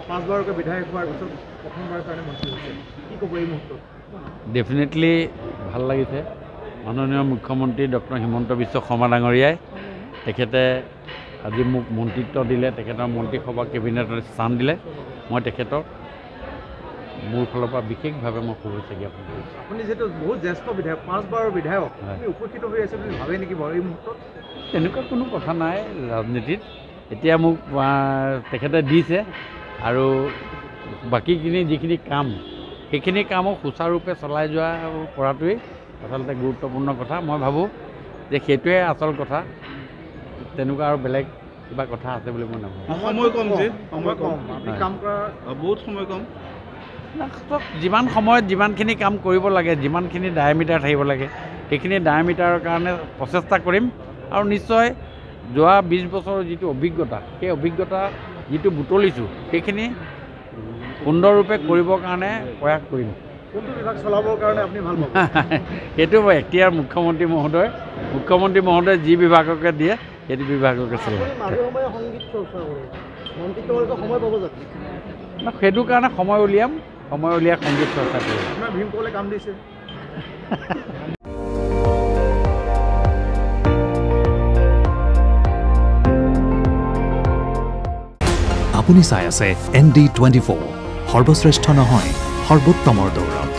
5বাৰকৈ বিধায়ক হোৱাৰ পিছত প্ৰথমবাৰৰ কাৰণে মন্ত্ৰী হৈছে কি ক'ব এই মুহূৰ্তত ডেফিনেটলি ভাল লাগিছে মাননীয় মুখ্যমন্ত্ৰী ডক্টৰ হিমন্ত বিশ্ব শৰ্মা ডাঙৰীয়াই তেখেতে আজি মোক মন্ত্ৰিত্ব দিলে তেখেতৰ মন্ত্ৰীসভা কেবিনেটৰ স্থান দিলে মই তেখেতক মোৰ ফালৰ পৰা বিশেষভাৱে মই শুভেচ্ছা জ্ঞাপন কৰিছোঁ আপুনি যিহেতু বহুত জ্যেষ্ঠ বিধায়ক 5বাৰৰ বিধায়ক আপুনি উপকৃত হৈ আছে বুলি ভাবে নেকি বাৰু এই মুহূৰ্তত তেনেকুৱা কোনো কথা নাই ৰাজনীতিত এতিয়া মোক তেখেতে দিছে আৰু বাকীখিনি যিখিনি কাম সেইখিনি কামক সুচাৰুৰূপে চলাই যোৱা পৰাটোৱেই আচলতে গুৰুত্বপূৰ্ণ কথা মই ভাবোঁ যে সেইটোৱে আচল কথা তেনেকুৱা আৰু বেলেগ কিবা কথা আছে বুলি মই নাভাবোঁ সময় কম যে সময় কম আপুনি কাম কৰা বহুত সময় কম যিমান সময়ত যিমানখিনি কাম কৰিব লাগে যিমানখিনি ডায়ামিটাৰ থাকিব লাগে সেইখিনি ডায়ামিটাৰৰ কাৰণে প্ৰচেষ্টা কৰিম আৰু নিশ্চয় যোৱা 20 বছৰৰ যিটো অভিজ্ঞতা সেই অভিজ্ঞতা যিটো বুটলিছোঁ সেইখিনি সুন্দৰৰূপে কৰিবৰ কাৰণে প্ৰয়াস কৰিম কোনটো বিভাগ চলাবৰ কাৰণে আপুনি ভাল পাব সেইটো এতিয়াৰ মুখ্যমন্ত্ৰী মহোদয় যি বিভাগকে দিয়ে সেইটো বিভাগকে চলাব সেইটো কাৰণে সময় উলিয়াই সংগীত চৰ্চা কৰিম আপোনাৰ ভীমকলে কাম দিছে আপুনি চাই আছে ND24 সৰ্বশ্ৰেষ্ঠ নহয় সৰ্বোত্তমৰ দৌৰ